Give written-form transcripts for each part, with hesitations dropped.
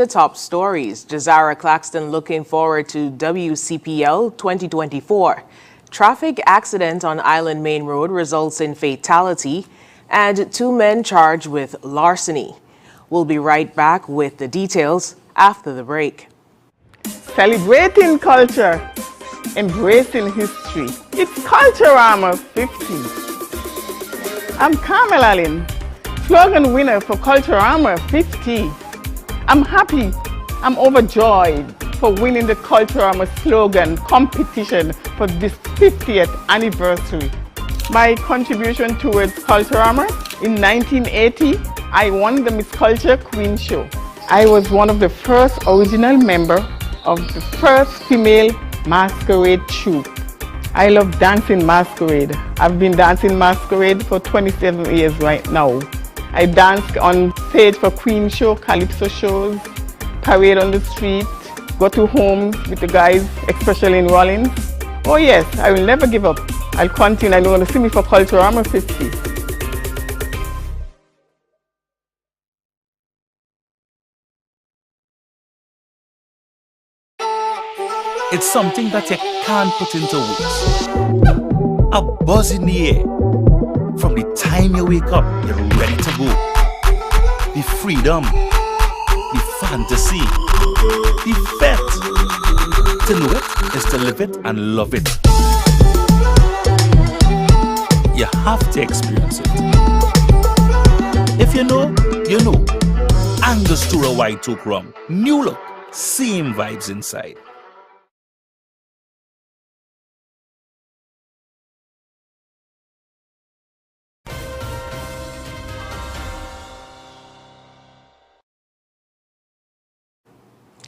the top stories, Jazara Claxton looking forward to WCPL 2024. Traffic accident on Island Main Road results in fatality and 2 men charged with larceny. We'll be right back with the details after the break. Celebrating culture, embracing history. It's Culturama 50. I'm Carmel Allen, slogan winner for Culturama 50. I'm happy, I'm overjoyed for winning the Culturama slogan competition for this 50th anniversary. My contribution towards Culturama, in 1980, I won the Miss Culture Queen Show. I was one of the first original members of the first female masquerade troupe. I love dancing masquerade. I've been dancing masquerade for 27 years right now. I danced on stage for Queen Show, Calypso shows, parade on the street, go to homes with the guys, especially in Rollins. Oh yes, I will never give up. I'll continue. I know you're going to see me for Culturama 50. It's something that you can't put into words. A buzz in the air. From the time you wake up, you're ready to go. The freedom, the fantasy, the fete. To know it is to live it and love it. You have to experience it. If you know, you know. Angostura White Oak Rum. New look, same vibes inside.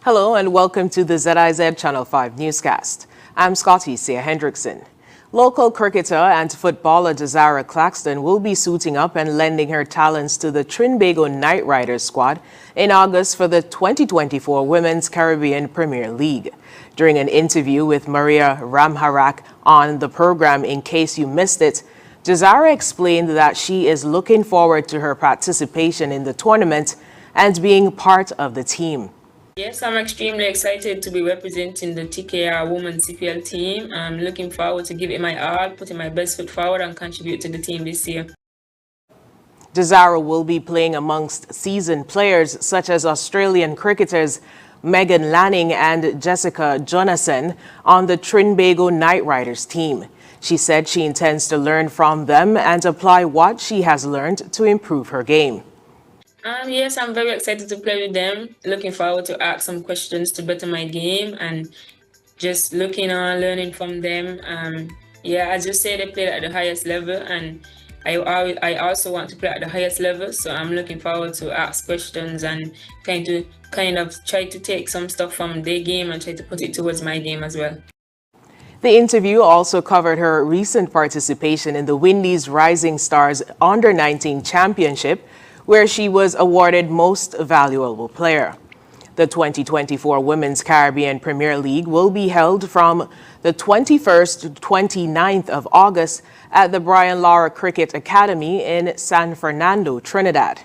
Hello and welcome to the ZIZ Channel 5 newscast. I'm Scotty Sia Hendrickson. Local cricketer and footballer Jazara Claxton will be suiting up and lending her talents to the Trinbago Knight Riders squad in August for the 2024 Women's Caribbean Premier League. During an interview with Maria Ramharak on the program In Case You Missed It, Jazara explained that she is looking forward to her participation in the tournament and being part of the team. Yes, I'm extremely excited to be representing the TKR Women's CPL team. I'm looking forward to giving my all, putting my best foot forward and contribute to the team this year. Jazara will be playing amongst seasoned players such as Australian cricketers Megan Lanning and Jessica Jonasson on the Trinbago Knight Riders team. She said she intends to learn from them and apply what she has learned to improve her game. Yes, I'm very excited to play with them. Looking forward to ask some questions to better my game and just looking on, learning from them. Yeah, as you say, they played at the highest level, and I also want to play at the highest level. So I'm looking forward to ask questions and kind of try to take some stuff from their game and try to put it towards my game as well. The interview also covered her recent participation in the Windies Rising Stars Under-19 Championship, where she was awarded Most Valuable Player. The 2024 Women's Caribbean Premier League will be held from the 21st to 29th of August at the Brian Lara Cricket Academy in San Fernando, Trinidad.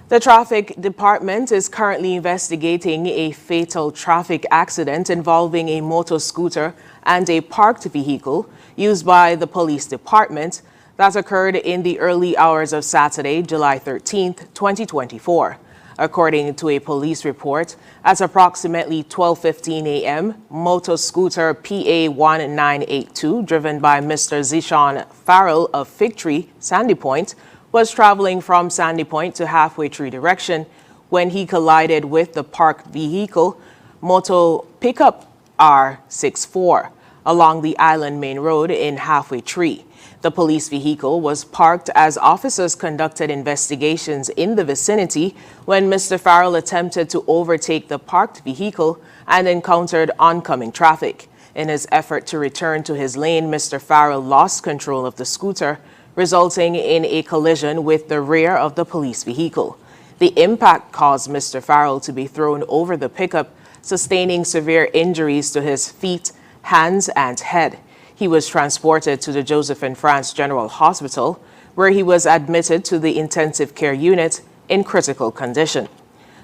The Traffic Department is currently investigating a fatal traffic accident involving a motor scooter and a parked vehicle used by the police department that occurred in the early hours of Saturday, July 13th, 2024. According to a police report, at approximately 12:15 a.m., motor scooter PA1982, driven by Mr. Zishan Farrell of Fig Tree, Sandy Point, was traveling from Sandy Point to Halfway Tree direction when he collided with the parked vehicle, motor pickup R64, along the Island Main Road in Halfway Tree. The police vehicle was parked as officers conducted investigations in the vicinity when Mr. Farrell attempted to overtake the parked vehicle and encountered oncoming traffic. In his effort to return to his lane, Mr. Farrell lost control of the scooter, resulting in a collision with the rear of the police vehicle. The impact caused Mr. Farrell to be thrown over the pickup, sustaining severe injuries to his feet, hands, and head. He was transported to the Josephine France General Hospital, where he was admitted to the intensive care unit in critical condition.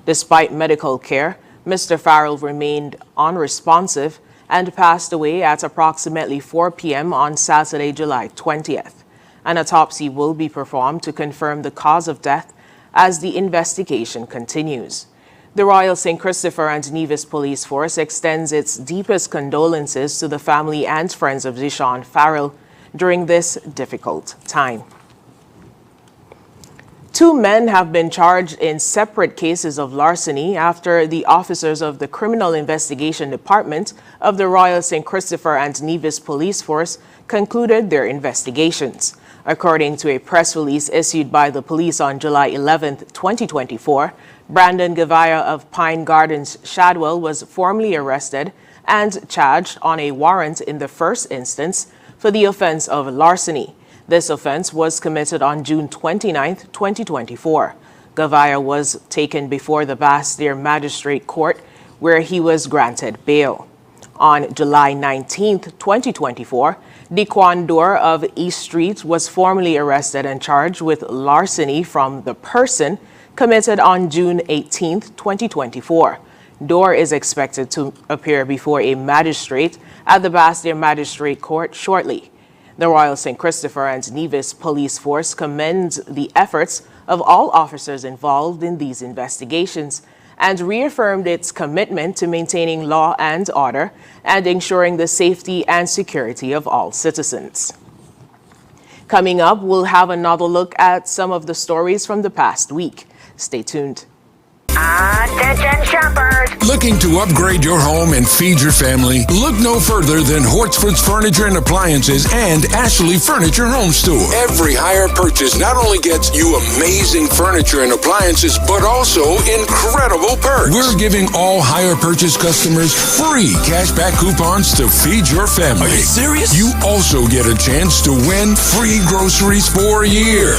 Despite medical care, Mr. Farrell remained unresponsive and passed away at approximately 4 p.m. on Saturday, July 20th. An autopsy will be performed to confirm the cause of death as the investigation continues. The Royal St. Christopher and Nevis Police Force extends its deepest condolences to the family and friends of Zishan Farrell during this difficult time. 2 men have been charged in separate cases of larceny after the officers of the Criminal Investigation Department of the Royal St. Christopher and Nevis Police Force concluded their investigations. According to a press release issued by the police on July 11, 2024, Brandon Gavaya of Pine Gardens, Shadwell, was formally arrested and charged on a warrant in the first instance for the offense of larceny. This offense was committed on June 29, 2024. Gavaya was taken before the Bastille Magistrate Court, where he was granted bail. On July 19, 2024, Dequan Dor of East Street was formally arrested and charged with larceny from the person committed on June 18, 2024. Dor is expected to appear before a magistrate at the Bastille Magistrate Court shortly. The Royal St. Christopher and Nevis Police Force commends the efforts of all officers involved in these investigations and reaffirmed its commitment to maintaining law and order and ensuring the safety and security of all citizens. Coming up, we'll have another look at some of the stories from the past week. Stay tuned. Attention shoppers! Looking to upgrade your home and feed your family? Look no further than Hortsford's Furniture and Appliances and Ashley Furniture Home Store. Every hire purchase not only gets you amazing furniture and appliances, but also incredible perks. We're giving all hire purchase customers free cashback coupons to feed your family. Are you serious? You also get a chance to win free groceries for a year.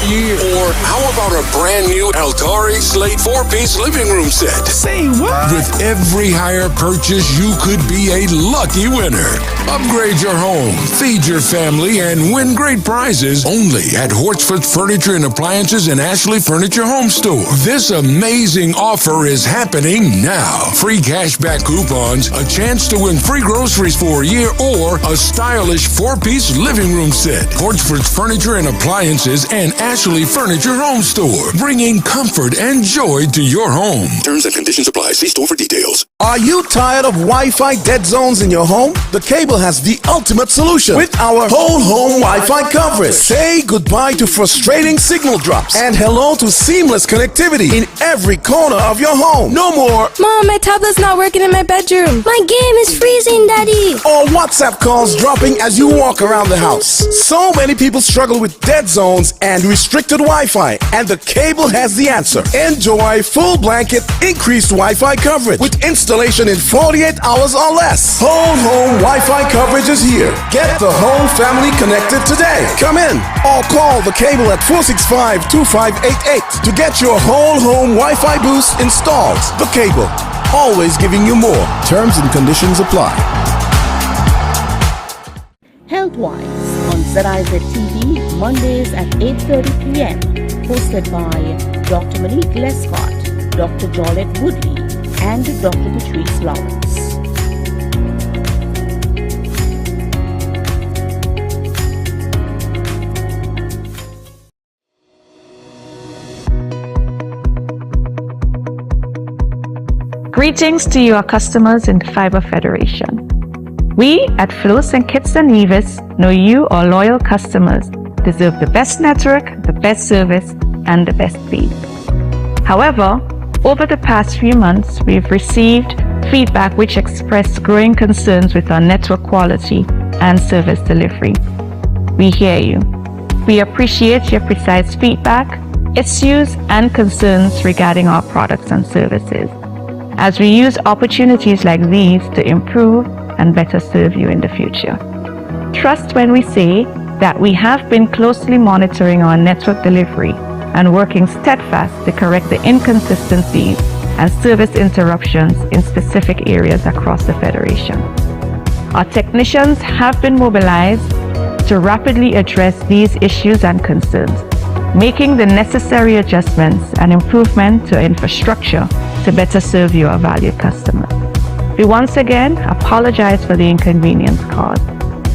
Or how about a brand new Altari Slate 4-piece living room set? Say what? With every hire purchase, you could be a lucky winner. Upgrade your home, feed your family, and win great prizes only at Hortsford Furniture and Appliances and Ashley Furniture Home Store. This amazing offer is happening now. Free cashback coupons, a chance to win free groceries for a year, or a stylish 4-piece living room set. Hortsford's Furniture and Appliances and Ashley Furniture Home Store, bringing comfort and joy to your home. Terms and conditions apply. See store for details. Are you tired of Wi-Fi dead zones in your home? The Cable has the ultimate solution with our whole home Wi-Fi coverage. Say goodbye to frustrating signal drops and hello to seamless connectivity in every corner of your home. No more Mom, my tablet's not working in my bedroom. My game is freezing, Daddy. or WhatsApp calls dropping as you walk around the house. So many people struggle with dead zones and restricted Wi-Fi, and the Cable has the answer. Enjoy full blanket increased Wi-Fi coverage with installation in 48 hours or less. Whole home Wi-Fi coverage is here. Get the whole family connected today. Come in or call the Cable at 465-2588 to get your whole home Wi-Fi boost installed. The Cable, always giving you more. Terms and conditions apply. Healthwise on ZIZ TV, Mondays at 8:30 p.m. Hosted by Dr. Monique Lescott, Dr. Jolette Woodley, and Dr. Patrice Lawrence. Greetings to your customers in the Fiber Federation. We at Flow St. Kitts and Nevis know you, our loyal customers, deserve the best network, the best service, and the best speed. However, over the past few months, we've received feedback which expressed growing concerns with our network quality and service delivery. We hear you. We appreciate your precise feedback, issues, and concerns regarding our products and services, as we use opportunities like these to improve and better serve you in the future. Trust when we say that we have been closely monitoring our network delivery and working steadfast to correct the inconsistencies and service interruptions in specific areas across the Federation. Our technicians have been mobilized to rapidly address these issues and concerns, making the necessary adjustments and improvement to infrastructure to better serve your valued customers. We once again apologize for the inconvenience caused.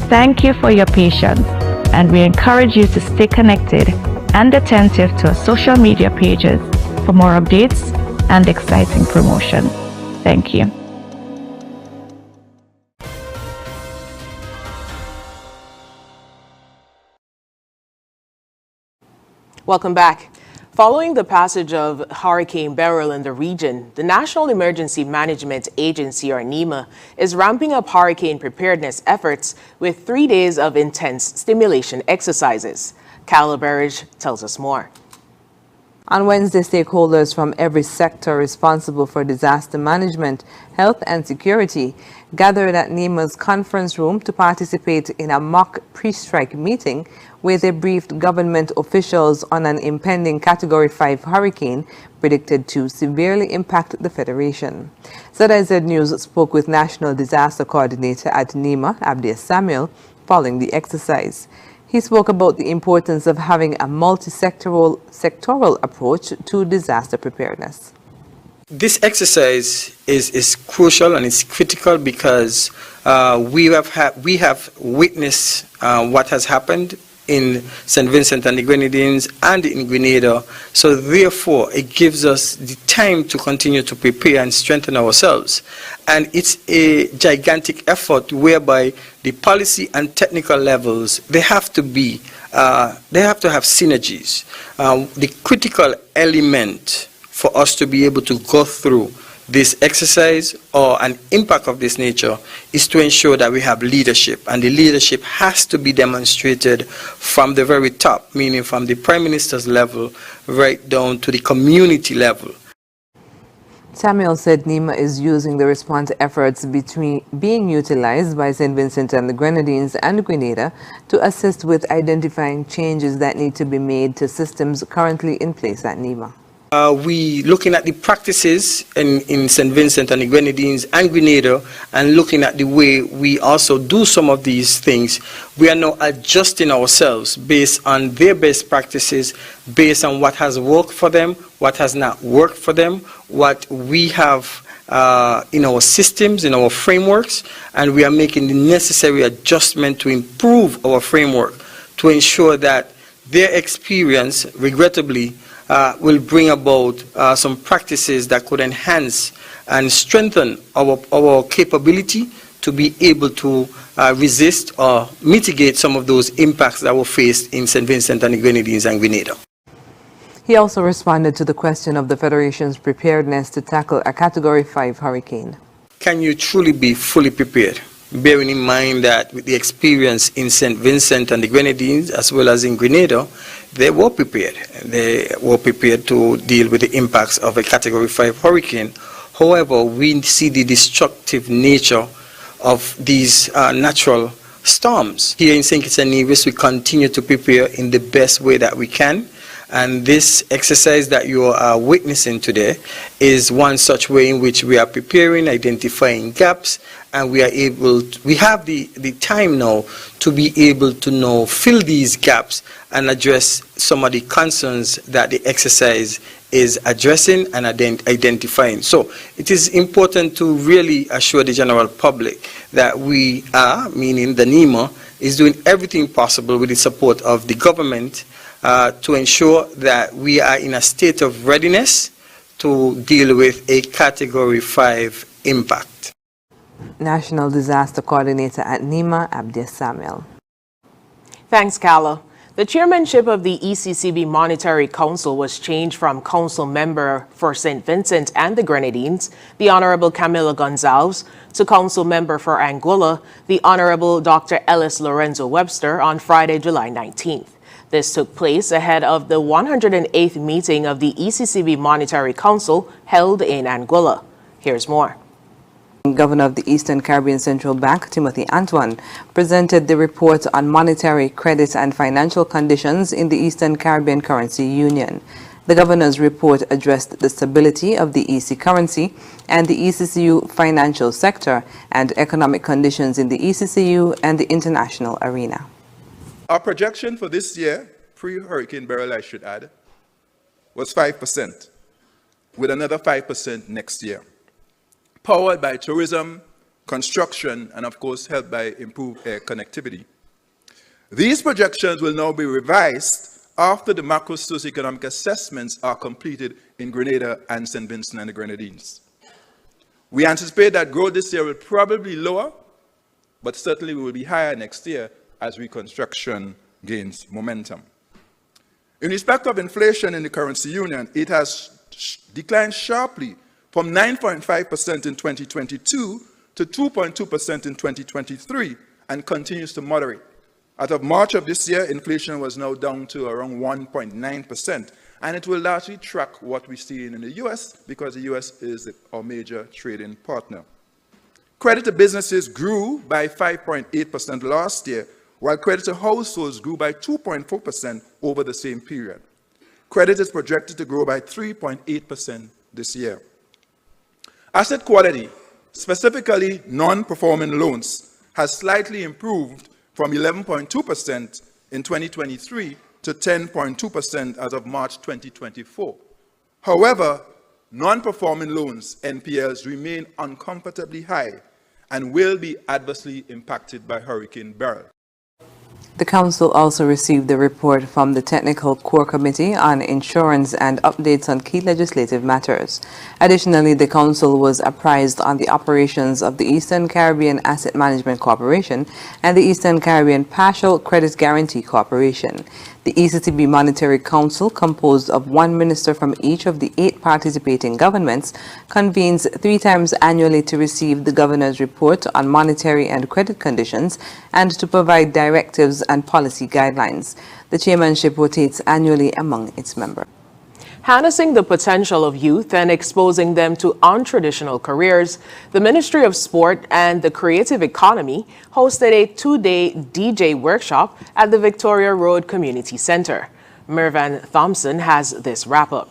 Thank you for your patience, and we encourage you to stay connected and attentive to our social media pages for more updates and exciting promotions. Thank you. Welcome back. Following the passage of Hurricane Beryl in the region, the National Emergency Management Agency, or NEMA, is ramping up hurricane preparedness efforts with 3 days of intense stimulation exercises. Carla Berridge tells us more. On Wednesday, stakeholders from every sector responsible for disaster management, health and security gathered at NEMA's conference room to participate in a mock pre-strike meeting where they briefed government officials on an impending Category 5 hurricane predicted to severely impact the Federation. ZIZ News spoke with National Disaster Coordinator at NEMA, Abdias Samuel, following the exercise. He spoke about the importance of having a multi-sectoral approach to disaster preparedness. This exercise is crucial and it's critical because we have witnessed what has happened in St. Vincent and the Grenadines and in Grenada. So therefore, it gives us the time to continue to prepare and strengthen ourselves. And it's a gigantic effort whereby the policy and technical levels, they have to have synergies. The critical element for us to be able to go through this exercise or an impact of this nature is to ensure that we have leadership, and the leadership has to be demonstrated from the very top, meaning from the Prime Minister's level right down to the community level. Samuel said NEMA is using the response efforts being utilized by St. Vincent and the Grenadines and Grenada to assist with identifying changes that need to be made to systems currently in place at NEMA. We looking at the practices in St. Vincent and the Grenadines and Grenada, and looking at the way we also do some of these things. We are now adjusting ourselves based on their best practices, based on what has worked for them, what has not worked for them, what we have in our systems, in our frameworks, and we are making the necessary adjustment to improve our framework to ensure that their experience, regrettably, will bring about some practices that could enhance and strengthen our capability to be able to resist or mitigate some of those impacts that were faced in St. Vincent and the Grenadines and Grenada. He also responded to the question of the Federation's preparedness to tackle a Category 5 hurricane. Can you truly be fully prepared? Bearing in mind that with the experience in St. Vincent and the Grenadines as well as in Grenada, they were prepared. They were prepared to deal with the impacts of a Category 5 hurricane. However, we see the destructive nature of these natural storms. Here in St. Kitts and Nevis, we continue to prepare in the best way that we can. And this exercise that you are witnessing today is one such way in which we are preparing, identifying gaps, and we have the time now to be able to now fill these gaps and address some of the concerns that the exercise is addressing and identifying. So it is important to really assure the general public that we are, meaning the NEMA, is doing everything possible with the support of the government to ensure that we are in a state of readiness to deal with a Category 5 impact. National Disaster Coordinator at NEMA, Abdias Samuel. Thanks, Carla. The chairmanship of the ECCB Monetary Council was changed from council member for St. Vincent and the Grenadines, the Honorable Camila Gonzalez, to council member for Anguilla, the Honorable Dr. Ellis Lorenzo Webster, on Friday, July 19th. This took place ahead of the 108th meeting of the ECCB Monetary Council held in Anguilla. Here's more. Governor of the Eastern Caribbean Central Bank, Timothy Antoine, presented the report on monetary, credit and financial conditions in the Eastern Caribbean Currency Union. The governor's report addressed the stability of the EC currency and the ECCU financial sector and economic conditions in the ECCU and the international arena. Our projection for this year, pre-Hurricane Beryl I should add, was 5%. with another 5% next year, powered by tourism, construction, and of course helped by improved air connectivity. These projections will now be revised after the macro socioeconomic assessments are completed in Grenada and St. Vincent and the Grenadines. We anticipate that growth this year will probably be lower, but certainly will be higher next year as reconstruction gains momentum. In respect of inflation in the currency union, it has declined sharply from 9.5% in 2022 to 2.2% in 2023 and continues to moderate. As of March of this year, inflation was now down to around 1.9%, and it will largely track what we see in the US because the US is our major trading partner. Credit to businesses grew by 5.8% last year, while credit to households grew by 2.4% over the same period. Credit is projected to grow by 3.8% this year. Asset quality, specifically non-performing loans, has slightly improved from 11.2% in 2023 to 10.2% as of March 2024. However, non-performing loans, NPLs, remain uncomfortably high and will be adversely impacted by Hurricane Beryl. The Council also received the report from the Technical Core Committee on Insurance and updates on key legislative matters. Additionally, the Council was apprised on the operations of the Eastern Caribbean Asset Management Corporation and the Eastern Caribbean Partial Credit Guarantee Corporation. The ECCB Monetary Council, composed of one minister from each of the 8 participating governments, convenes 3 times annually to receive the governor's report on monetary and credit conditions and to provide directives and policy guidelines. The chairmanship rotates annually among its members. Harnessing the potential of youth and exposing them to untraditional careers, the Ministry of Sport and the Creative Economy hosted a 2-day DJ workshop at the Victoria Road Community Center. Mervan Thompson has this wrap-up.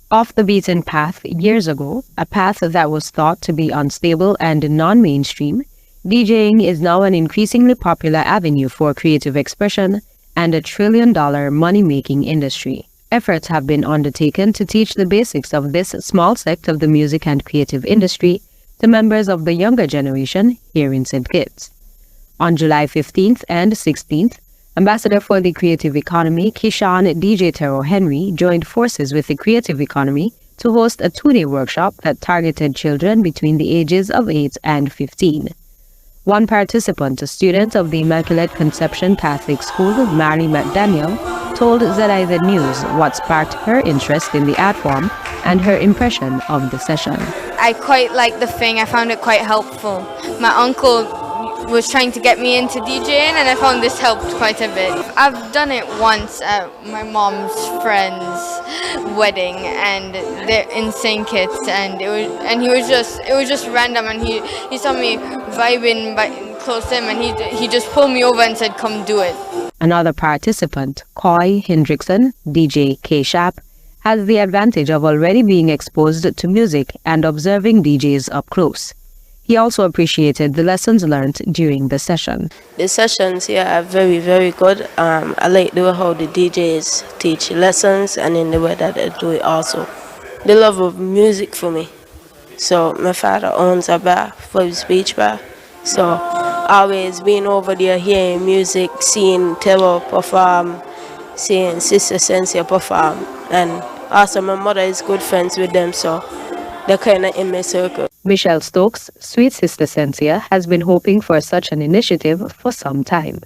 Off the beaten path years ago, a path that was thought to be unstable and non-mainstream, DJing is now an increasingly popular avenue for creative expression and a trillion-dollar money-making industry. Efforts have been undertaken to teach the basics of this small sect of the music and creative industry to members of the younger generation here in St. Kitts. On July 15th and 16th, Ambassador for the Creative Economy, Kishan DJ Tero Henry, joined forces with the Creative Economy to host a 2-day workshop that targeted children between the ages of 8 and 15. One participant, a student of the Immaculate Conception Catholic School, Mary McDaniel, told ZIZ News what sparked her interest in the art form and her impression of the session. I quite liked the thing. I found it quite helpful. My uncle was trying to get me into DJing and I found this helped quite a bit. I've done it once at my mom's friend's wedding and they're in St. Kitts and it was just random and he saw me vibing close to him and he just pulled me over and said, "Come do it." Another participant, Coy Hendrickson, DJ K-Sharp, has the advantage of already being exposed to music and observing DJs up close. He also appreciated the lessons learned during the session. The sessions here are very, very good. I like the way how the DJs teach lessons and in the way that they do it also. The love of music for me. So my father owns a bar, for his beach bar. So always being over there hearing music, seeing Tero perform, seeing Sister Sensia perform. And also my mother is good friends with them, so they're kind of in my circle. Michelle Stokes, sweet Sister Sensia, has been hoping for such an initiative for some time.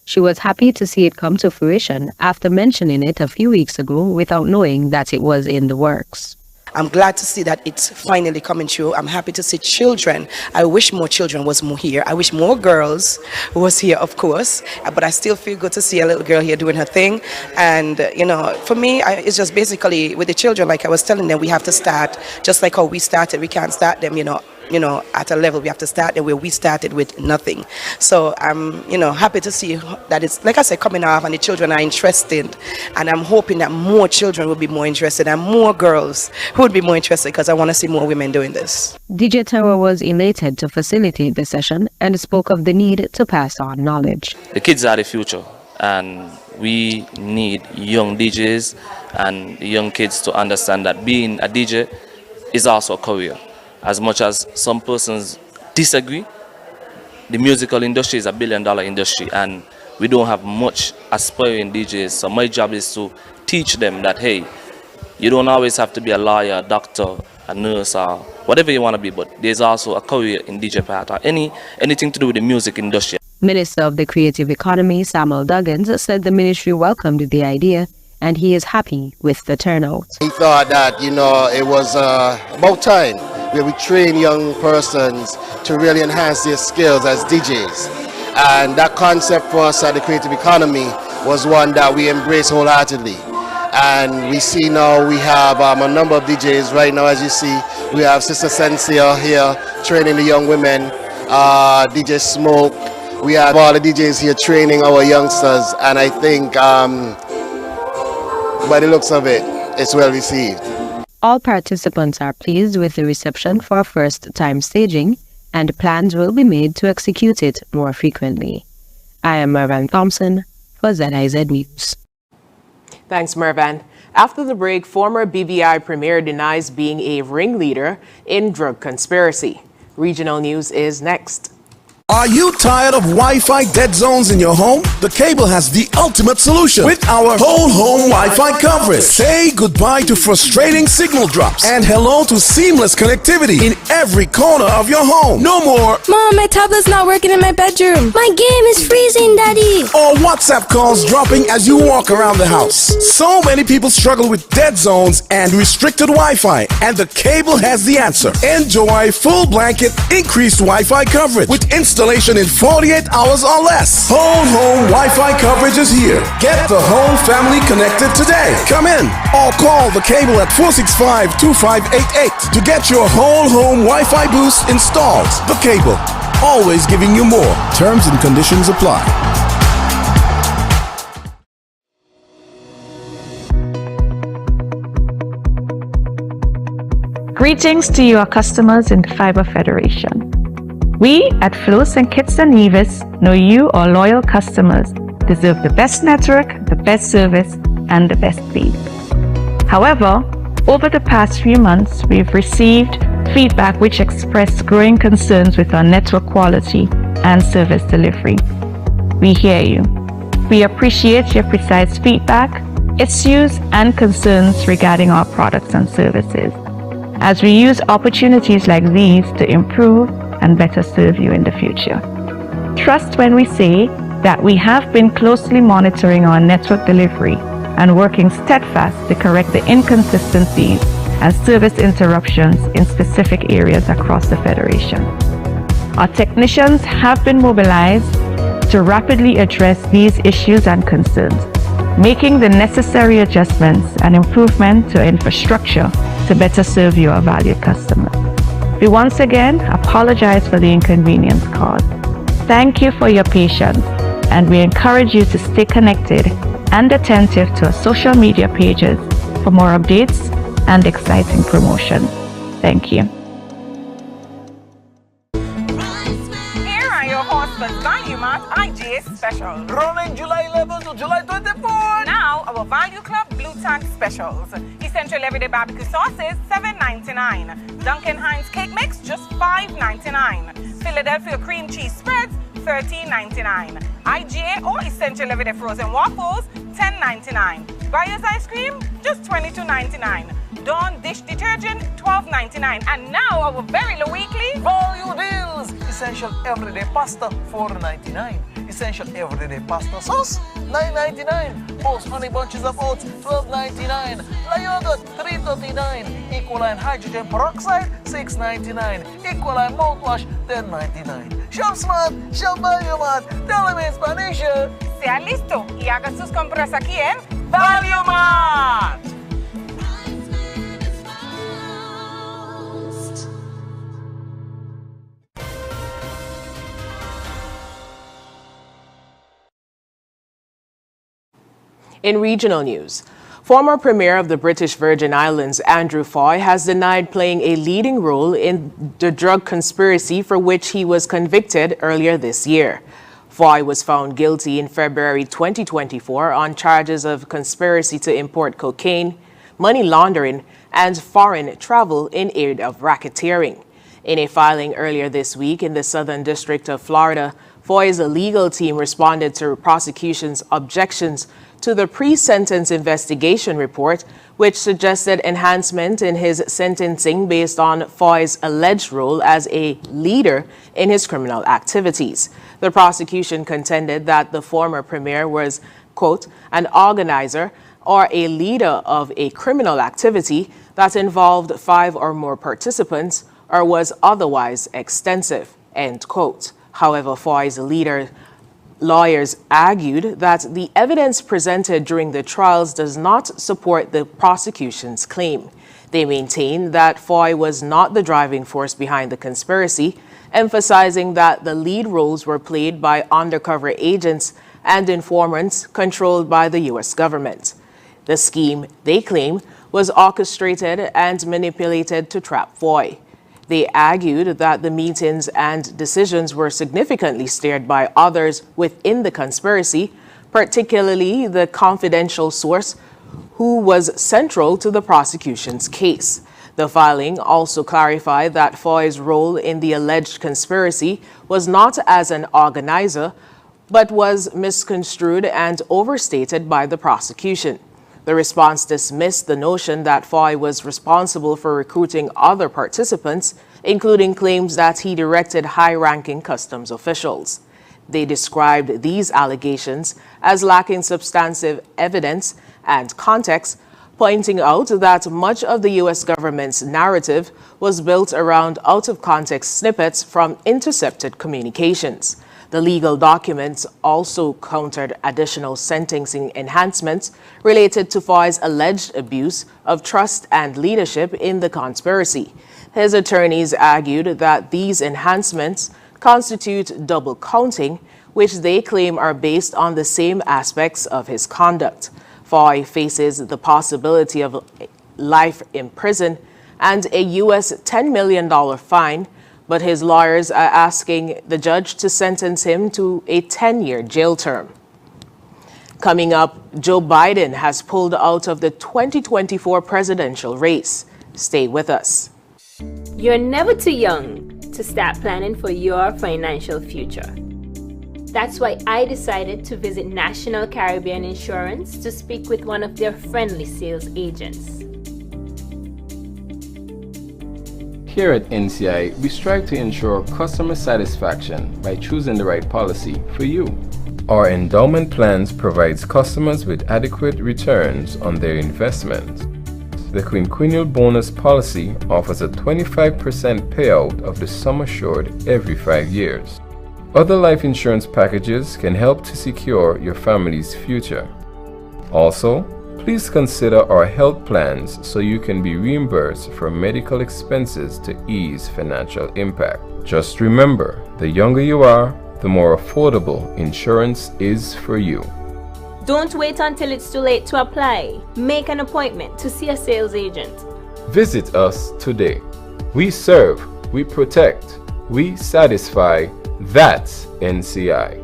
She was happy to see it come to fruition after mentioning it a few weeks ago without knowing that it was in the works. I'm glad to see that it's finally coming true. I'm happy to see children. I wish more children was more here. I wish more girls was here, of course. But I still feel good to see a little girl here doing her thing. And, you know, for me, it's just basically with the children, like I was telling them, we have to start just like how we started. We can't start them, you know, at a level. We have to start them where we started with nothing. So I'm, happy to see that it's, like I said, coming off and the children are interested. And I'm hoping that more children will be more interested and more girls who would be more interested because I want to see more women doing this. DJ Tero was elated to facilitate the session and spoke of the need to pass on knowledge. The kids are the future. and we need young DJs and young kids to understand that being a DJ is also a career. As much as some persons disagree, the musical industry is a billion-dollar industry, and we don't have much aspiring DJs. So my job is to teach them that, hey, you don't always have to be a lawyer, a doctor, a nurse, or whatever you want to be, but there's also a career in DJ part or anything to do with the music industry. Minister of the Creative Economy, Samuel Duggins, said the ministry welcomed the idea and he is happy with the turnout. He thought that, it was about time where we train young persons to really enhance their skills as DJs. And that concept for us at the Creative Economy was one that we embrace wholeheartedly. And we see now we have a number of DJs right now. As you see, we have Sister Sensia here training the young women, DJ Smoke. We have all the DJs here training our youngsters, and I think by the looks of it, it's well received. All participants are pleased with the reception for first-time staging, and plans will be made to execute it more frequently. I am Mervan Thompson for ZIZ News. Thanks, Mervan. After the break, former BVI Premier denies being a ringleader in drug conspiracy. Regional News is next. Are you tired of Wi-Fi dead zones in your home? The Cable has the ultimate solution with our whole home Wi-Fi coverage. Say goodbye to frustrating signal drops and hello to seamless connectivity in every corner of your home. No more Mom, my tablet's not working in my bedroom. My game is freezing, Daddy. or WhatsApp calls dropping as you walk around the house. So many people struggle with dead zones and restricted Wi-Fi, and the Cable has the answer. Enjoy full blanket increased Wi-Fi coverage with installation in 48 hours or less. Whole home Wi-Fi coverage is here. Get the whole family connected today. Come in or call the Cable at 465-2588 to get your whole home Wi-Fi boost installed. The Cable, always giving you more. Terms and conditions apply. Greetings to your customers in the Fiber Federation. We at Flo St. Kitts and Nevis know you, our loyal customers, deserve the best network, the best service, and the best speed. However, over the past few months, we've received feedback which expressed growing concerns with our network quality and service delivery. We hear you. We appreciate your precise feedback, issues, and concerns regarding our products and services, as we use opportunities like these to improve and better serve you in the future. Trust when we say that we have been closely monitoring our network delivery and working steadfast to correct the inconsistencies and service interruptions in specific areas across the Federation. Our technicians have been mobilized to rapidly address these issues and concerns, making the necessary adjustments and improvement to infrastructure to better serve your valued customers. We once again apologize for the inconvenience caused. Thank you for your patience, and we encourage you to stay connected and attentive to our social media pages for more updates and exciting promotions. Thank you. Here are your husband's Value Mart IGA specials. Running July 11 to July 24. Now, our Value Club Blue Tag specials. Essential Everyday Barbecue Sauces, $7.99. Dunkin' Hines Cake Mix, just $5.99. Philadelphia Cream Cheese Spreads, $13.99. IGA or Essential Everyday Frozen Waffles, $10.99. Buyer's Ice Cream, just $22.99. Dawn Dish Detergent, $12.99. And now our very low weekly Value deals. Essential Everyday Pasta, $4.99. Essential Everyday Pasta Sauce, $9.99. Most Honey Bunches of Oats, $12.99. La Yogurt, $3.39. Equaline Hydrogen Peroxide, $6.99. Equaline Mouthwash, $10.99. Shop Smart, Shop Value Mart. Tell them in Spanish. sea listo y haga sus compras aquí en Value Mart. In regional news, former Premier of the British Virgin Islands, Andrew Foy, has denied playing a leading role in the drug conspiracy for which he was convicted earlier this year. Foy was found guilty in February 2024 on charges of conspiracy to import cocaine, money laundering, and foreign travel in aid of racketeering. In a filing earlier this week in the Southern District of Florida, Foy's legal team responded to prosecution's objections to the pre-sentence investigation report, which suggested enhancement in his sentencing based on Foy's alleged role as a leader in his criminal activities. The prosecution contended that the former premier was, quote, an organizer or a leader of a criminal activity that involved 5 or more participants or was otherwise extensive, end quote. However, Foy's lawyers argued that the evidence presented during the trials does not support the prosecution's claim. They maintain that Foy was not the driving force behind the conspiracy, emphasizing that the lead roles were played by undercover agents and informants controlled by the U.S. government. The scheme, they claim, was orchestrated and manipulated to trap Foy. They argued that the meetings and decisions were significantly steered by others within the conspiracy, particularly the confidential source who was central to the prosecution's case. The filing also clarified that Foy's role in the alleged conspiracy was not as an organizer, but was misconstrued and overstated by the prosecution. The response dismissed the notion that Foy was responsible for recruiting other participants, including claims that he directed high-ranking customs officials. They described these allegations as lacking substantive evidence and context, pointing out that much of the U.S. government's narrative was built around out-of-context snippets from intercepted communications. The legal documents also countered additional sentencing enhancements related to Foy's alleged abuse of trust and leadership in the conspiracy. His attorneys argued that these enhancements constitute double counting, which they claim are based on the same aspects of his conduct. Foy faces the possibility of life in prison and a U.S. $10 million fine, but his lawyers are asking the judge to sentence him to a 10-year jail term. Coming up, Joe Biden has pulled out of the 2024 presidential race. Stay with us. You're never too young to start planning for your financial future. That's why I decided to visit National Caribbean Insurance to speak with one of their friendly sales agents. Here at NCI, we strive to ensure customer satisfaction by choosing the right policy for you. Our endowment plans provides customers with adequate returns on their investment. The quinquennial bonus policy offers a 25% payout of the sum assured every 5 years. Other life insurance packages can help to secure your family's future. Also, please consider our health plans so you can be reimbursed for medical expenses to ease financial impact. Just remember, the younger you are, the more affordable insurance is for you. Don't wait until it's too late to apply. Make an appointment to see a sales agent. Visit us today. We serve, we protect, we satisfy. That's NCI.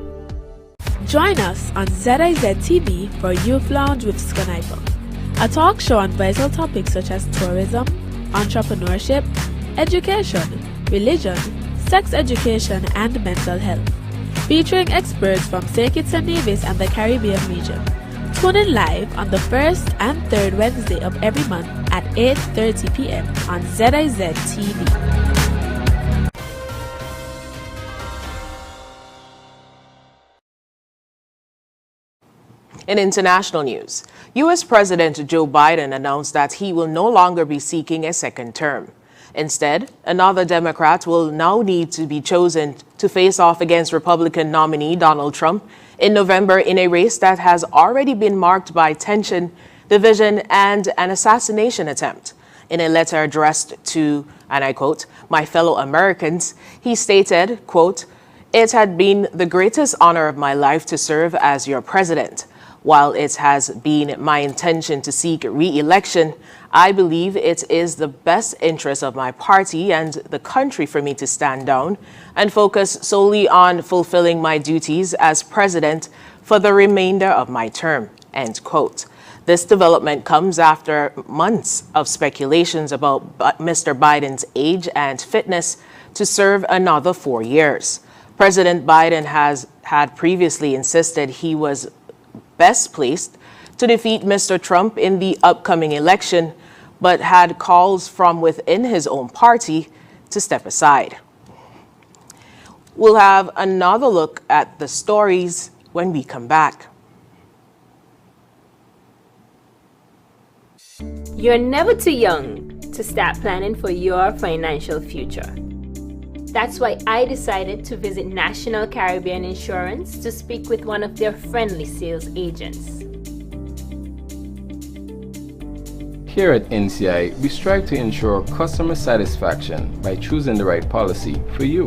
Join us on ZIZ TV for Youth Lounge with Skanipa, a talk show on vital topics such as tourism, entrepreneurship, education, religion, sex education, and mental health, featuring experts from St. Kitts and Nevis and the Caribbean region. Tune in live on the first and third Wednesday of every month at 8:30 p.m. on ZIZ TV. In international news, U.S. President Joe Biden announced that he will no longer be seeking a second term. Instead, another Democrat will now need to be chosen to face off against Republican nominee Donald Trump in November in a race that has already been marked by tension, division, and an assassination attempt. In a letter addressed to, and I quote, my fellow Americans, he stated, quote, "It had been the greatest honor of my life to serve as your president. While it has been my intention to seek re-election, I believe it is the best interest of my party and the country for me to stand down and focus solely on fulfilling my duties as president for the remainder of my term." End quote. This development comes after months of speculations about Mr. Biden's age and fitness to serve another 4 years. President Biden had previously insisted he was best placed to defeat Mr. Trump in the upcoming election, but had calls from within his own party to step aside. We'll have another look at the stories when we come back. You're never too young to start planning for your financial future. That's why I decided to visit National Caribbean Insurance to speak with one of their friendly sales agents. Here at NCI, we strive to ensure customer satisfaction by choosing the right policy for you.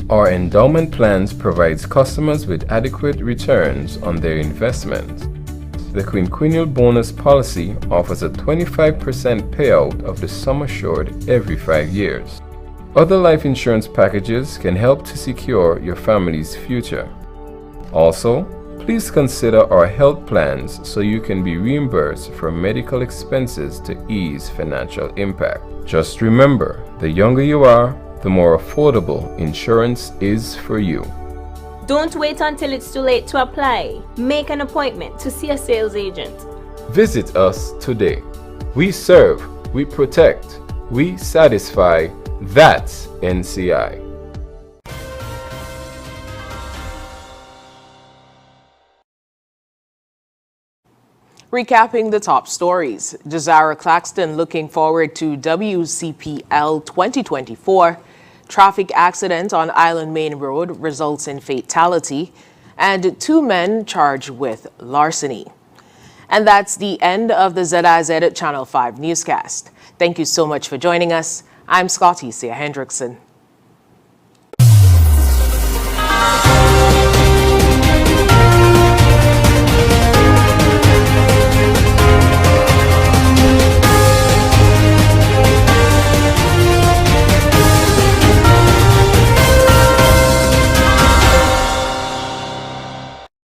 Our endowment plans provides customers with adequate returns on their investments. The quinquennial bonus policy offers a 25% payout of the sum assured every 5 years. Other life insurance packages can help to secure your family's future. Also, please consider our health plans so you can be reimbursed for medical expenses to ease financial impact. Just remember, the younger you are, the more affordable insurance is for you. Don't wait until it's too late to apply. Make an appointment to see a sales agent. Visit us today. We serve, we protect, we satisfy. That's NCI. Recapping the top stories, Jazara Claxton looking forward to WCPL 2024. Traffic accident on Island Main Road results in fatality, and 2 men charged with larceny. And that's the end of the ZIZ Channel 5 newscast. Thank you so much for joining us. I'm Scotty Hendrickson.